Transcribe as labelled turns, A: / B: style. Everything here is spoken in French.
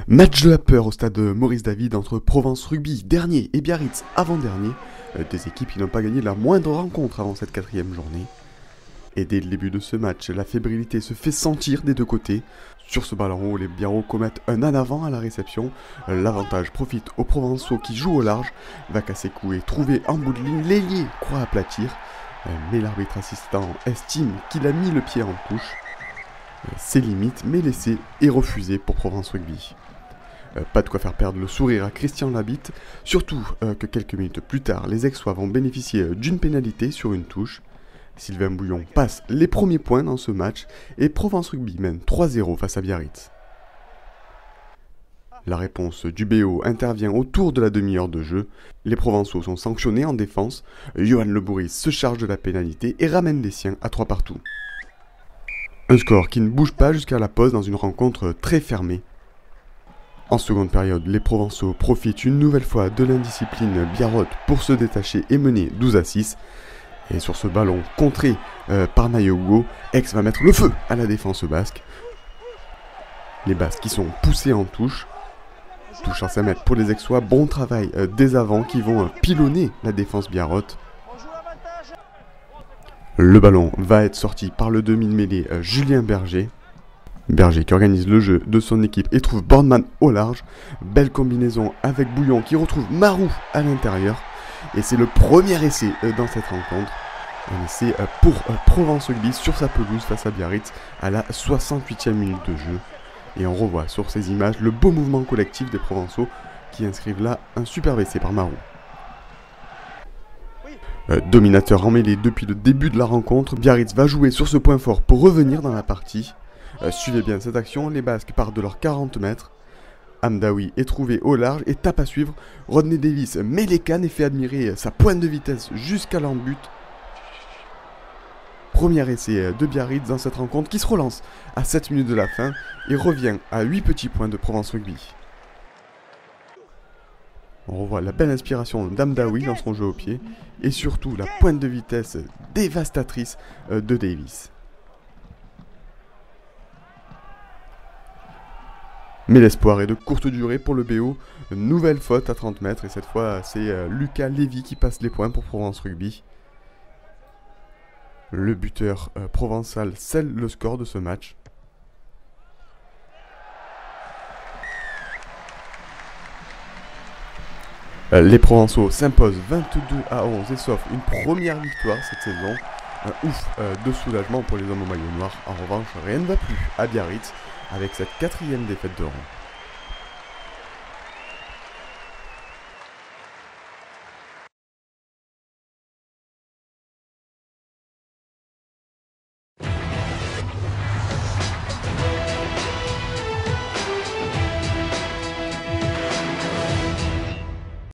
A: Match de la peur au stade Maurice David entre Provence Rugby dernier et Biarritz avant-dernier. Des équipes qui n'ont pas gagné la moindre rencontre avant cette quatrième journée. Et dès le début de ce match, la fébrilité se fait sentir des deux côtés. Sur ce ballon haut, les Biarros commettent un en avant à la réception. L'avantage profite aux Provençaux qui jouent au large. Vakasekou est trouvé en bout de ligne, l'ailier croit aplatir. Mais l'arbitre assistant estime qu'il a mis le pied en touche. C'est limite, mais laissé et refusé pour Provence Rugby. Pas de quoi faire perdre le sourire à Christian Labitte, surtout que quelques minutes plus tard, les Aixois vont bénéficier d'une pénalité sur une touche. Sylvain Bouillon passe les premiers points dans ce match et Provence Rugby mène 3-0 face à Biarritz. La réponse du BO intervient autour de la demi-heure de jeu. Les Provençaux sont sanctionnés en défense. Johan Lebouris se charge de la pénalité et ramène les siens à 3 partout. Un score qui ne bouge pas jusqu'à la pause dans une rencontre très fermée. En seconde période, les Provençaux profitent une nouvelle fois de l'indiscipline biarrote pour se détacher et mener 12-6. Et sur ce ballon contré par Nayogo, Aix va mettre le feu à la défense basque. Les Basques qui sont poussés en touche. Touche à 5 mètres pour les Aixois, bon travail des avants qui vont pilonner la défense biarrote. Le ballon va être sorti par le demi de mêlée Julien Berger. Berger qui organise le jeu de son équipe et trouve Bornman au large. Belle combinaison avec Bouillon qui retrouve Marou à l'intérieur. Et c'est le premier essai dans cette rencontre. Un essai pour Provence Rugby sur sa pelouse face à Biarritz à la 68e minute de jeu. Et on revoit sur ces images le beau mouvement collectif des Provençaux qui inscrivent là un superbe essai par Marou. Dominateur en mêlée depuis le début de la rencontre, Biarritz va jouer sur ce point fort pour revenir dans la partie. Suivez bien cette action, les Basques partent de leurs 40 mètres. Hamdaoui est trouvé au large et tape à suivre. Rodney Davis met les cannes et fait admirer sa pointe de vitesse jusqu'à l'en-but. Premier essai de Biarritz dans cette rencontre qui se relance à 7 minutes de la fin et revient à 8 petits points de Provence Rugby. On revoit la belle inspiration d'Hamdaoui dans son jeu au pied et surtout la pointe de vitesse dévastatrice de Davis. Mais l'espoir est de courte durée pour le BO. Nouvelle faute à 30 mètres et cette fois c'est Lucas Lévy qui passe les points pour Provence Rugby. Le buteur provençal scelle le score de ce match. Les Provençaux s'imposent 22-11 et s'offrent une première victoire cette saison. Un ouf de soulagement pour les hommes au maillot noir. En revanche, rien ne va plus à Biarritz avec cette 4e défaite de rang.